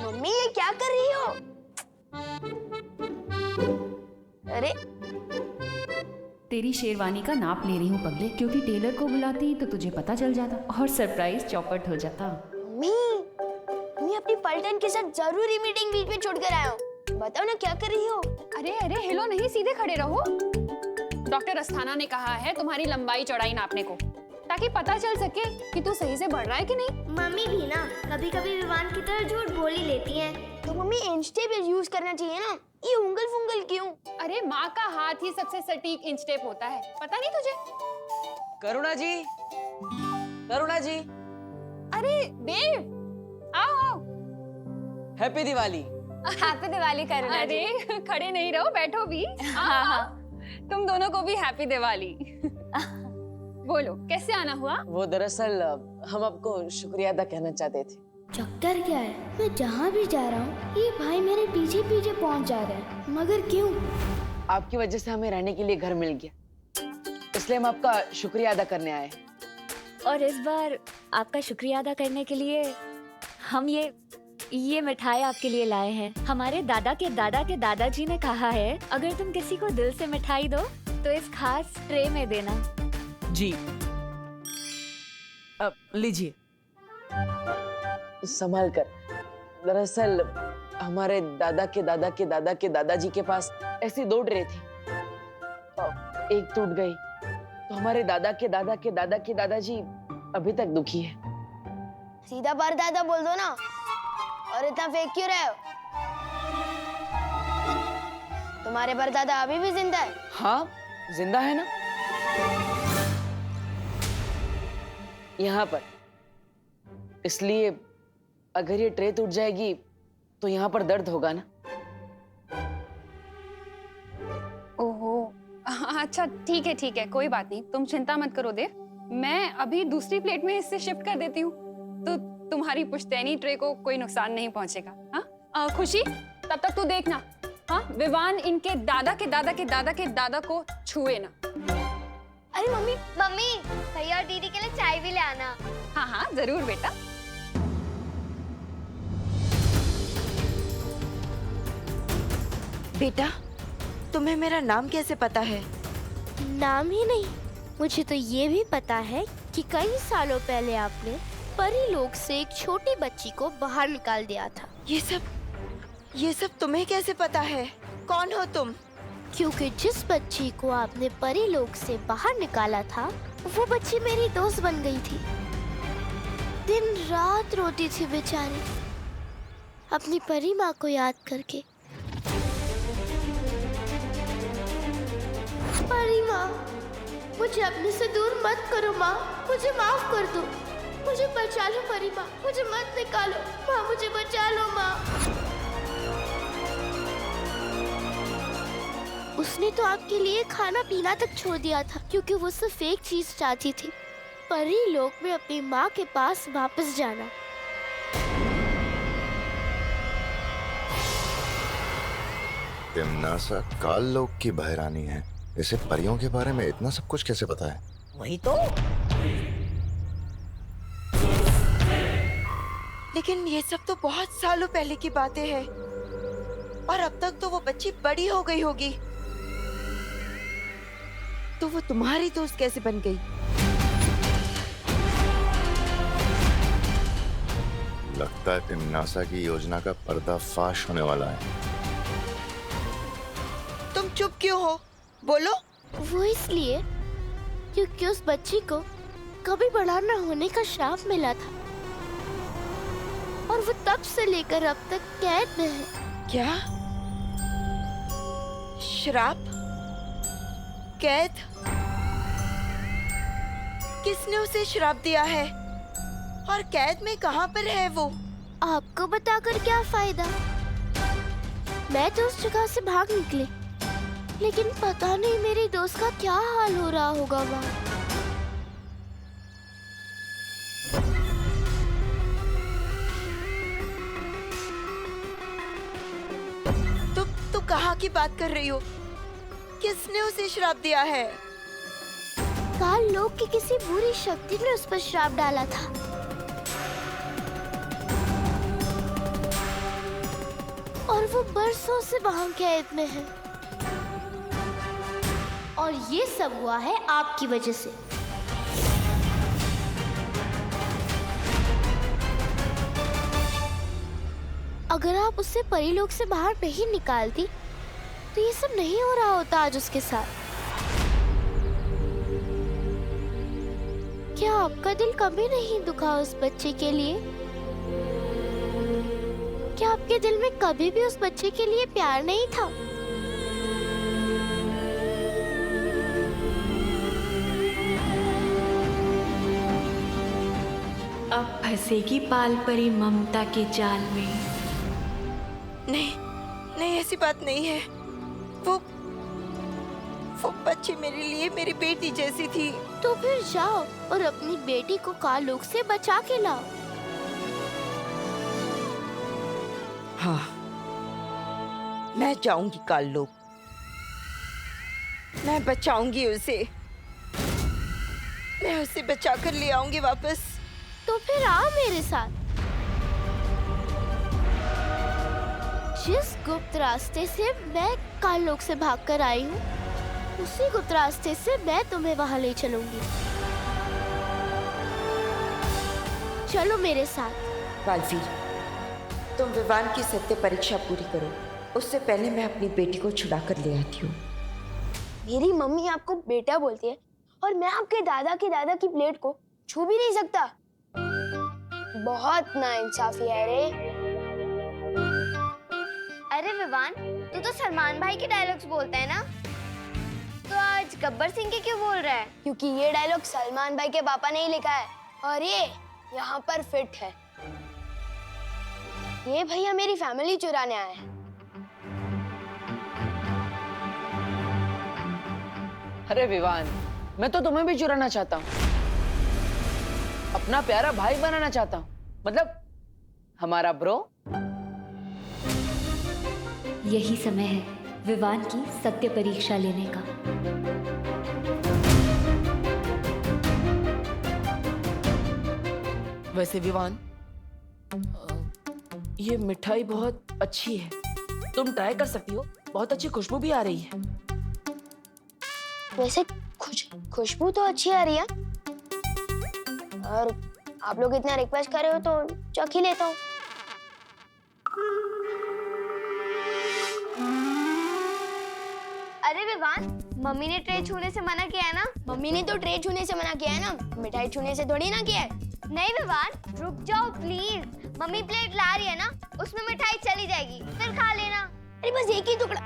Mummy ये क्या कर रही हो? अरे तेरी शेरवानी का नाप ले रही हूँ पगले, क्योंकि टेलर को बुलाती तो तुझे पता चल जाता और सरप्राइज चौपट हो जाता। मम्मी, मैं अपनी पलटन के साथ जरूरी मीटिंग बीच में छोड़कर आया हूँ। बताओ ना क्या कर रही हो? अरे अरे हिलो नहीं, सीधे खड़े रहो। डॉक्टर अस्थाना ने कहा है तुम्हारी लंबाई चौड़ाई नापने को, ताकि पता चल सके कि तू सही से बढ़ रहा है कि नहीं। मम्मी भी ना कभी कभी विवान की तरह झूठ बोल ही लेती हैं। तो मम्मी इंच टेप यूज करना चाहिए ना, ये उंगल फुंगल क्यों? अरे माँ का हाथ ही सबसे सटीक इंच टेप होता है, पता नहीं तुझे? करुणा जी, करुणा जी, अरे देव, आओ आओ। हैप्पी दिवाली। हैप्पी दिवाली करुणा जी। अरे खड़े नहीं रहो, बैठो भी। हाँ, तुम दोनों को भी हैप्पी दिवाली। बोलो कैसे आना हुआ? वो दरअसल हम आपको शुक्रिया अदा कहना चाहते थे। चक्कर क्या है, मैं जहाँ भी जा रहा हूँ ये भाई मेरे पीछे पीछे पहुँच जा रहे हैं, मगर क्यों? आपकी वजह से हमें रहने के लिए घर मिल गया, इसलिए हम आपका शुक्रिया अदा करने आए हैं। और इस बार आपका शुक्रिया अदा करने के लिए हम ये मिठाई आपके लिए लाए हैं। हमारे दादा के दादाजी ने कहा है अगर तुम किसी को दिल से मिठाई दो तो इस खास ट्रे में देना। जी, अब लीजिए, संभाल कर। दरअसल हमारे दादा के दादाजी के पास ऐसी 2 ट्रे थी, एक टूट गई तो हमारे दादा के दादाजी अभी तक दुखी है। सीधा परदादा बोल दो ना, और इतना फेंक क्यों रहे हो? तुम्हारे परदादा अभी भी जिंदा है? हाँ, जिंदा है ना, यहाँ पर। इसलिए अगर ये ट्रे टूट जाएगी तो यहाँ पर दर्द होगा ना। ओहो, अच्छा ठीक है, कोई बात नहीं, तुम चिंता मत करो देव। मैं अभी दूसरी प्लेट में इससे शिफ्ट कर देती हूँ, तो तुम्हारी पुश्तैनी ट्रे को कोई नुकसान नहीं पहुंचेगा। हाँ खुशी, तब तक तू देखना, हाँ विवान इनके दादा के दादा को छुए ना। अरे मम्मी, भैया और दीदी के लिए चाय भी ले आना। हाँ जरूर बेटा। बेटा, तुम्हें मेरा नाम कैसे पता है? नाम ही नहीं, मुझे तो ये भी पता है कि कई सालों पहले आपने परी लोक से एक छोटी बच्ची को बाहर निकाल दिया था। ये सब तुम्हें कैसे पता है? कौन हो तुम? क्योंकि जिस बच्ची को आपने परी लोक से बाहर निकाला था वो बच्ची मेरी दोस्त बन गई थी। दिन रात रोती थी बेचारी, अपनी परी माँ को याद करके। परी माँ, मुझे अपने से दूर मत करो माँ, मुझे माफ कर दो, मुझे बचा लो परी माँ, मुझे मत निकालो माँ, मुझे बचा लो माँ। उसने तो आपके लिए खाना पीना तक छोड़ दिया था, क्योंकि वो सिर्फ एक चीज चाहती थी, परी लोक में अपनी माँ के पास वापस जाना। तिमनासा काल लोक की बहरानी है, इसे परियों के बारे में इतना सब कुछ कैसे पता है? वही तो। लेकिन ये सब तो बहुत सालों पहले की बातें हैं, और अब तक तो वो बच्ची बड़ी हो गई होगी, तो वो तुम्हारी दोस्त कैसे बन गई? लगता है तिमनासा की योजना का पर्दाफाश होने वाला है। तुम चुप क्यों हो? बोलो। वो इसलिए क्योंकि उस बच्ची को कभी बड़ा न होने का श्राप मिला था, और वो तब से लेकर अब तक कैद में है। क्या? श्राप? कैद? किसने उसे श्राप दिया है? और कैद में कहाँ पर है वो? आपको बताकर क्या फायदा? मैं तो उस जगह से भाग निकली, लेकिन पता नहीं मेरी दोस्त का क्या हाल हो रहा होगा वहाँ। तुम कहाँ की बात कर रही हो? किसने उसे श्राप दिया है? काल लोक की किसी बुरी शक्ति ने उस पर श्राप डाला था। वो बरसों से वहां कैद में है और ये सब हुआ है आपकी वजह से। अगर आप उसे परीलोक से बाहर नहीं निकालती तो ये सब नहीं हो रहा होता आज उसके साथ। क्या आपका दिल कभी नहीं दुखा उस बच्चे के लिए? क्या आपके दिल में कभी भी उस बच्चे के लिए प्यार नहीं था? अब फंसेगी पाल परी ममता के जाल में। नहीं नहीं, ऐसी बात नहीं है। वो बच्ची मेरे लिए मेरी बेटी जैसी थी। तो फिर जाओ और अपनी बेटी को कालोक से बचा के लाओ। हाँ, मैं जाऊंगी कालोक, मैं बचाऊंगी उसे, मैं उसे बचा कर ले आऊंगी वापस। तो फिर आओ मेरे साथ। जिस गुप्त रास्ते से मैं कालोक से भागकर आई हूँ, उसी गुप्त रास्ते से मैं तुम्हें वहां ले चलूंगी। चलो मेरे साथ। बालवीर, तुम विवान की सत्य परीक्षा पूरी करो, उससे पहले मैं अपनी बेटी को छुड़ा कर ले आती हूँ। मेरी मम्मी आपको बेटा बोलती है और मैं आपके दादा के दादा की प्लेट को छू भी नहीं सकता। बहुत नाइंसाफी है रे। अरे विवान, तू तो सलमान भाई के डायलॉग्स बोलता है ना, तो आज गब्बर सिंह के क्यों बोल रहा है? क्योंकि ये डायलॉग सलमान भाई के पापा ने ही लिखा है और ये यहाँ पर फिट है। ये भैया मेरी फैमिली चुराने आए हैं। अरे विवान, मैं तो तुम्हें भी चुराना चाहता हूँ, अपना प्यारा भाई बनाना चाहता हूँ, मतलब हमारा ब्रो। यही समय है विवान की सत्य परीक्षा लेने का। वैसे विवान, ये मिठाई बहुत अच्छी है, तुम ट्राई कर सकती हो, बहुत अच्छी खुशबू भी आ रही है। वैसे खुशबू तो अच्छी आ रही है और आप लोग इतना रिक्वेस्ट कर रहे हो तो चख ही लेता हूँ। अरे विवान, मम्मी ने ट्रे छूने से मना किया है ना? मम्मी ने तो ट्रे छूने से मना किया है ना, मिठाई छूने से थोड़ी ना किया है। नहीं विवान, रुक जाओ प्लीज। मम्मी प्लेट ला रही है ना, उसमें मिठाई चली जाएगी, फिर खा लेना। अरे बस एक ही टुकड़ा।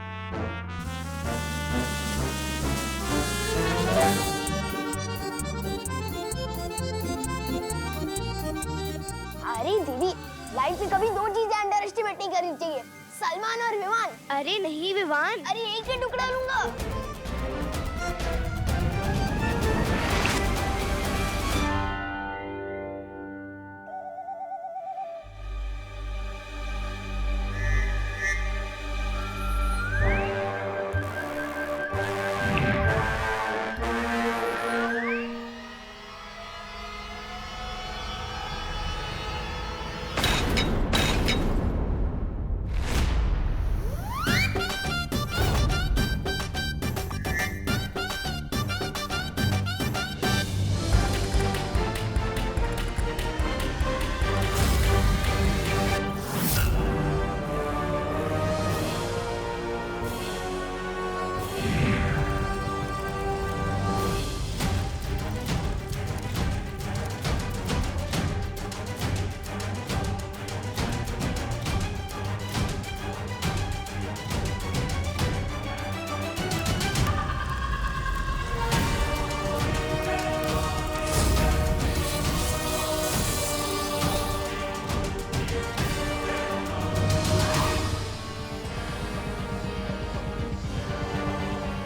अरे दीदी, लाइफ में कभी दो चीजें अंडर एस्टिमेट नहीं करनी चाहिए, सलमान और विवान। अरे नहीं विवान, अरे एक ही टुकड़ा लूंगा।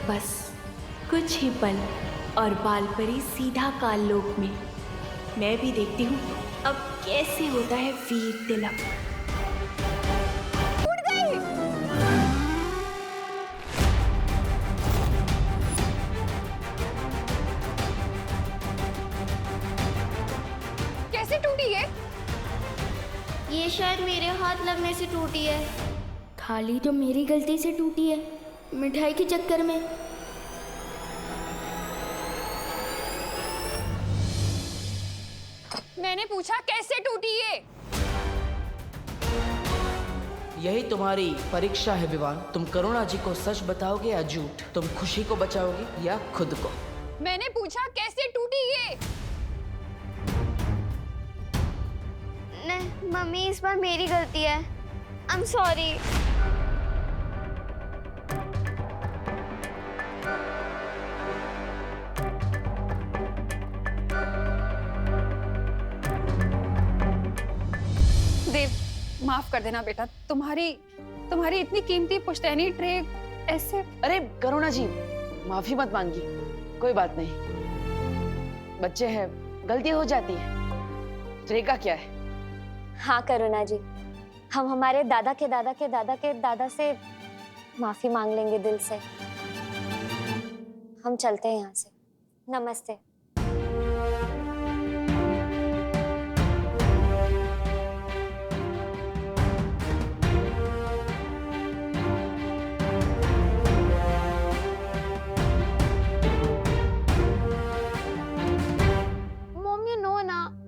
बस कुछ ही पल और बालपरी सीधा काललोक में। मैं भी देखती हूँ अब कैसे होता है वीर तिलक। कैसे टूटी है? ये शायद मेरे हाथ लगने से टूटी है। थाली तो मेरी गलती से टूटी है, मिठाई के चक्कर में। मैंने पूछा कैसे टूटी ये? यही तुम्हारी परीक्षा है विवान। तुम करुणा जी को सच बताओगे या झूठ? तुम खुशी को बचाओगे या खुद को? मैंने पूछा कैसे टूटी ये? नहीं मम्मी, इस बार मेरी गलती है। I am sorry. देव, माफ कर देना बेटा, तुम्हारी इतनी कीमती पुश्तैनी ट्रे ऐसे। अरे करुणा जी, माफी मत मांगिए, कोई बात नहीं, बच्चे हैं, गलती हो जाती है, ट्रे का क्या है। हाँ करुणा जी, हम हमारे दादा के दादा के दादा के दादा से माफी मांग लेंगे दिल से। हम चलते हैं यहाँ से। नमस्ते।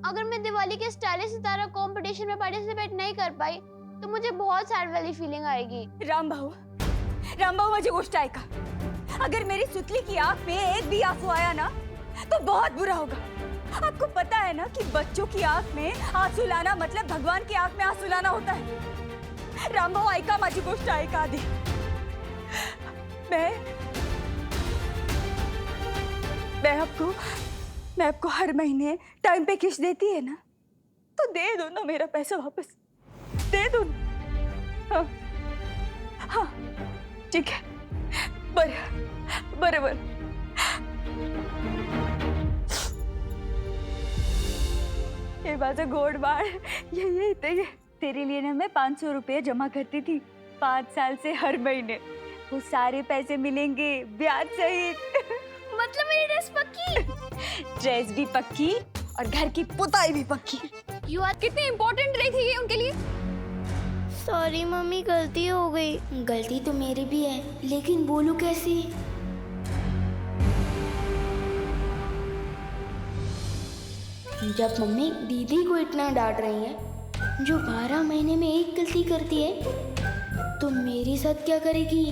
अगर मैं दिवाली के स्टाइलिश सितारा कंपटीशन में पार्टिसिपेट नहीं कर पाई तो मुझे बहुत सैड वाली फीलिंग आएगी। राम भाऊ माझी गोष्ट ऐका। अगर मेरी सुतली की आंख में एक भी आंसू आया ना तो बहुत बुरा होगा। आपको पता है ना कि बच्चों की आंख में आंसू लाना मतलब भगवान की आंख में आंसू लाना होता है। राम भाऊ ऐका, माझी गोष्ट ऐका आधी। मैं आपको हर महीने टाइम पे किस्त देती है ना, तो दे दो ना मेरा पैसा वापस, दे दो। हाँ हाँ ठीक है, बराबर। ये माझं गोड बाळ, ये तेरे लिए ना मैं 500 रुपये जमा करती थी 5 साल से हर महीने। वो सारे पैसे मिलेंगे ब्याज सहित। मतलब मेरी ड्रेस पक्की? ड्रेस भी पक्की और घर की पुताई भी पक्की। यू आर कितनी इम्पोर्टेंट रही थी ये उनके लिए। सॉरी मम्मी, गलती हो गई। गलती तो मेरी भी है, लेकिन बोलूं कैसे? जब मम्मी दीदी को इतना डांट रही है जो 12 महीने में एक गलती करती है, तो मेरे साथ क्या करेगी?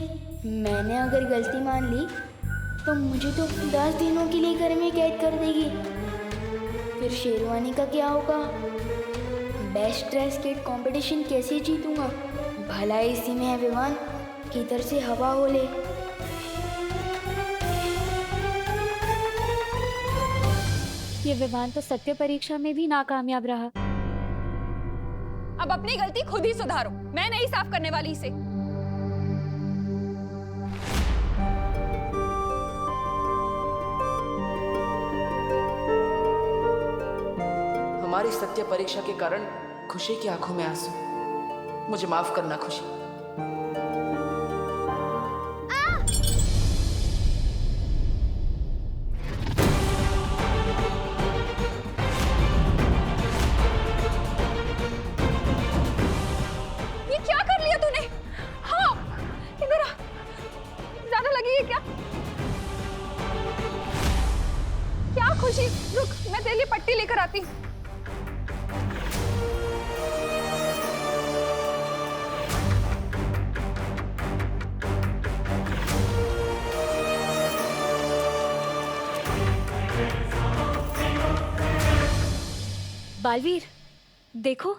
मैंने अगर गलती मान ली तो मुझे तो 10 दिनों के लिए घर में कैद कर देगी। फिर शेरवानी का क्या होगा? बेस्ट ड्रेस किट कंपटीशन कैसे जीतूंगा? भला इसी में है विवान, किधर से हवा हो ले। ये विमान तो सत्य परीक्षा में भी नाकामयाब रहा। अब अपनी गलती खुद ही सुधारो, मैं नहीं साफ करने वाली इसे। हमारी सत्य परीक्षा के कारण खुशी की आंखों में आंसू। मुझे माफ करना खुशी। ये क्या कर लिया तूने? हाँ, इधर आ। ज्यादा लगी है क्या? क्या खुशी, रुक, मैं तेरे लिए पट्टी लेकर आती हूँ। बालवीर देखो,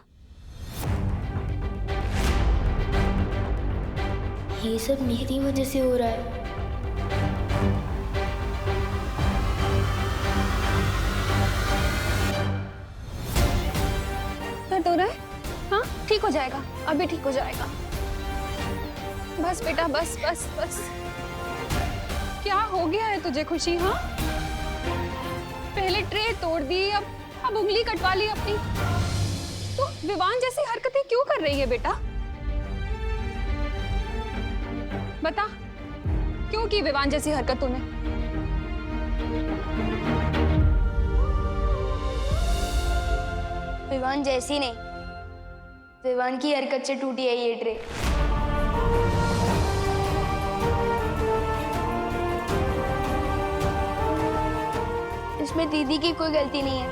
ये सब मेरी वजह से हो रहा है। दर्द हो रहा है? हाँ, ठीक हो जाएगा, अभी ठीक हो जाएगा। बस बेटा, बस बस बस। क्या हो गया है तुझे खुशी? हाँ, पहले ट्रे तोड़ दी, अब उंगली कटवा ली अपनी। तो विवान जैसी हरकतें क्यों कर रही है बेटा? बता, क्यों की विवान जैसी हरकत तूने? विवान जैसी नहीं, विवान की हरकत से टूटी है ये ट्रे। इसमें दीदी की कोई गलती नहीं है।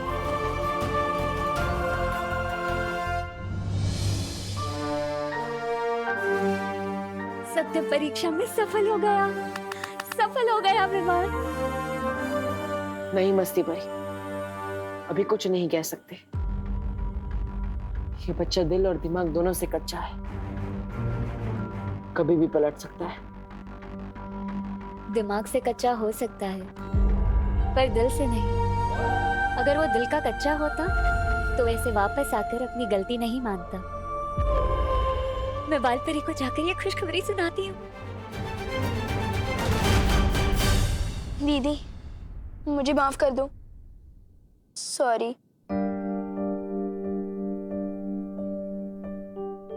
सत्य परीक्षा में सफल हो गया विवान। नहीं मस्ती परी, अभी कुछ नहीं कह सकते। ये बच्चा दिल और दिमाग दोनों से कच्चा है, कभी भी पलट सकता है। दिमाग से कच्चा हो सकता है पर दिल से नहीं। अगर वो दिल का कच्चा होता तो ऐसे वापस आकर अपनी गलती नहीं मानता। मैं बालपरी को जाकर ये खुशखबरी सुनाती हूँ। दीदी मुझे माफ कर दो, सॉरी।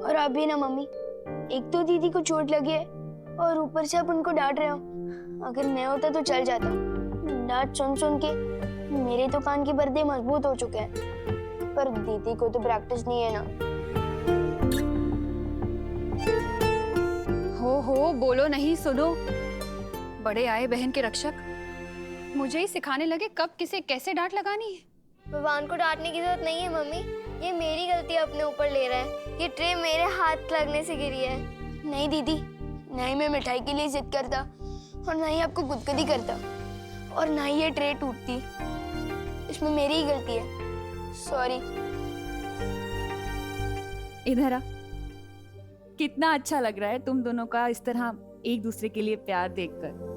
और अभी ना मम्मी, एक तो दीदी को चोट लगी है और ऊपर से आप उनको डांट रहे हो। अगर मैं होता तो चल जाता। डांट सुन सुन के मेरे तो कान के पर्दे मजबूत हो चुके हैं, पर दीदी को तो प्रैक्टिस नहीं है ना। हो बोलो नहीं, सुनो। बड़े आए बहन के रक्षक, मुझे ही सिखाने लगे कब किसे कैसे डांट लगानी है। भगवान को डांटने की जरूरत नहीं है मम्मी, ये मेरी गलती अपने ऊपर ले रहा है। ये ट्रे मेरे हाथ लगने से गिरी है। नहीं दीदी, ना ही मैं मिठाई के लिए जिद करता और ना ही आपको गुदगुदी करता और ना ही ये ट्रे टूटती। इसमें मेरी ही गलती है, सॉरी। इधर आ। कितना अच्छा लग रहा है तुम दोनों का इस तरह एक दूसरे के लिए प्यार देखकर।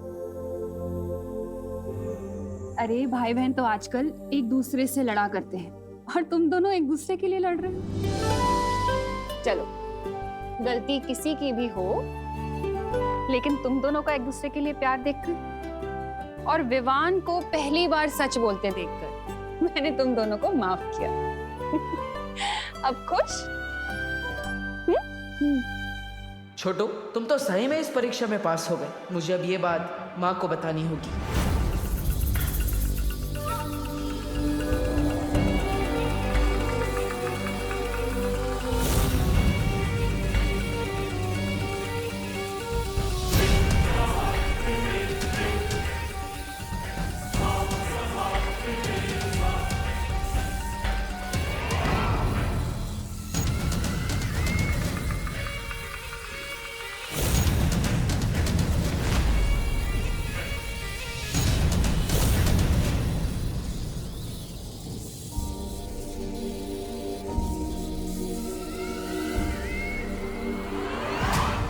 अरे भाई बहन तो आजकल एक दूसरे से लड़ा करते हैं और तुम दोनों एक दूसरे के लिए लड़ रहे हो। चलो, गलती किसी की भी हो, लेकिन तुम दोनों का एक दूसरे के लिए प्यार देखकर और विवान को पहली बार सच बोलते देखकर मैंने तुम दोनों को माफ किया। अब खुश? छोटू, तुम तो सही में इस परीक्षा में पास हो गए। मुझे अब ये बात माँ को बतानी होगी।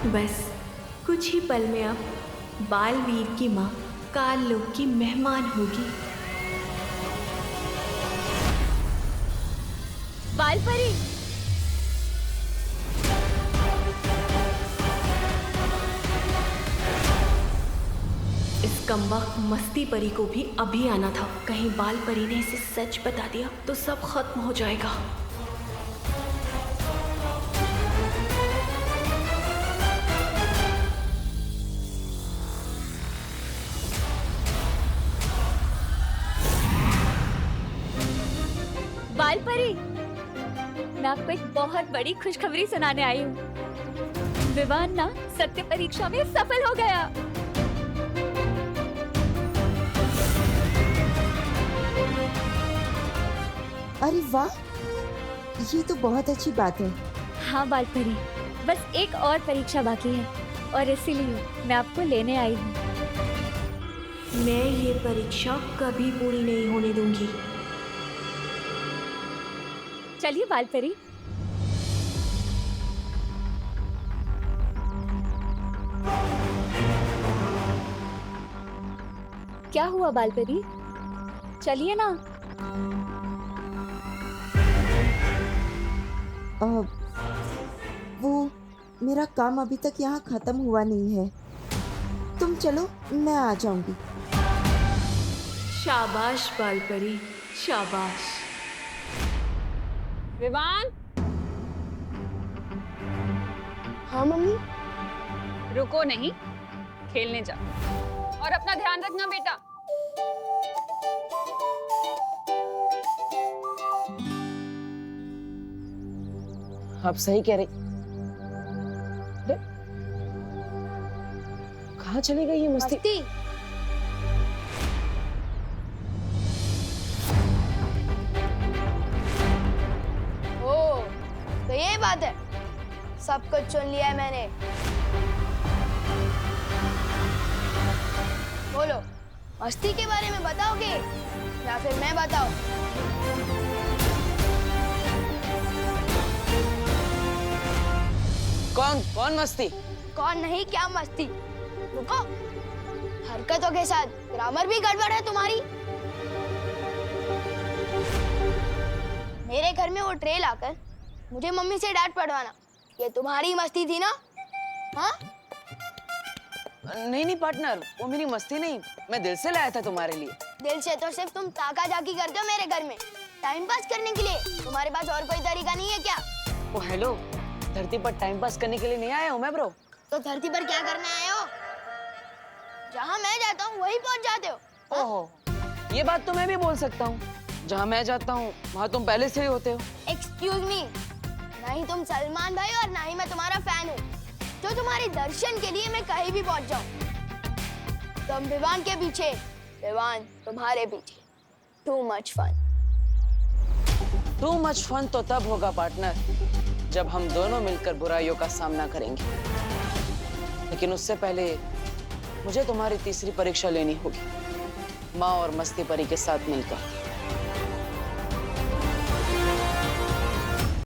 बस कुछ ही पल में अब बालवीर की माँ काल लोक की मेहमान होगी। बालपरी, इस कमबख्त मस्ती परी को भी अभी आना था। कहीं बालपरी ने इसे सच बता दिया तो सब खत्म हो जाएगा। बालपरी, मैं आपको एक बहुत बड़ी खुशखबरी सुनाने आई हूँ। विवान ना सत्य परीक्षा में सफल हो गया। अरे वाह, ये तो बहुत अच्छी बात है। हाँ बालपरी, बस एक और परीक्षा बाकी है और इसीलिए मैं आपको लेने आई हूँ। मैं ये परीक्षा कभी पूरी नहीं होने दूंगी। चलिए बालपरी। क्या हुआ बालपरी? चलिए ना। वो मेरा काम अभी तक यहाँ खत्म हुआ नहीं है। तुम चलो, मैं आ जाऊंगी। शाबाश बालपरी, शाबाश। विवान, हाँ मम्मी। रुको नहीं, खेलने जाओ और अपना ध्यान रखना बेटा। आप सही कह रही। अरे, कहाँ चली गई ये मस्ती? ये बात है, सब कुछ सुन लिया है मैंने। बोलो, मस्ती के बारे में बताओगे या फिर मैं बताऊं? कौन मस्ती? कौन नहीं, क्या मस्ती? रुको, हरकतों के साथ ग्रामर भी गड़बड़ है तुम्हारी। मेरे घर में वो ट्रे लाकर मुझे मम्मी से डांट पड़वाना, ये तुम्हारी मस्ती थी ना? हाँ? नहीं पार्टनर, वो मेरी मस्ती नहीं, मैं दिल से लाया था तुम्हारे लिए। दिल से तो सिर्फ तुम ताका जाकी करते हो मेरे घर में, टाइम पास करने के लिए। तुम्हारे पास और कोई तरीका नहीं है क्या? ओ हेलो, धरती पर टाइम पास करने के लिए नहीं आया हूँ मैं ब्रो। तो धरती पर क्या करने आए हो? जहाँ मैं जाता हूँ वहीं पहुँच जाते हो। ओहो, ये बात तो मैं भी बोल सकता हूँ, जहाँ मैं जाता हूँ वहाँ तुम पहले से ही होते हो। एक्सक्यूज मी, ना ही तुम सलमान भाई और ना ही मैं तुम्हारा फैन हूँ जो तुम्हारे दर्शन के लिए मैं कहीं भी पहुँच जाऊँ। तुम विवान के पीछे, विवान तुम्हारे पीछे। Too much fun. Too much fun तो तब होगा पार्टनर जब हम दोनों मिलकर बुराइयों का सामना करेंगे, लेकिन उससे पहले मुझे तुम्हारी तीसरी परीक्षा लेनी होगी, माँ और मस्ती परी के साथ मिलकर।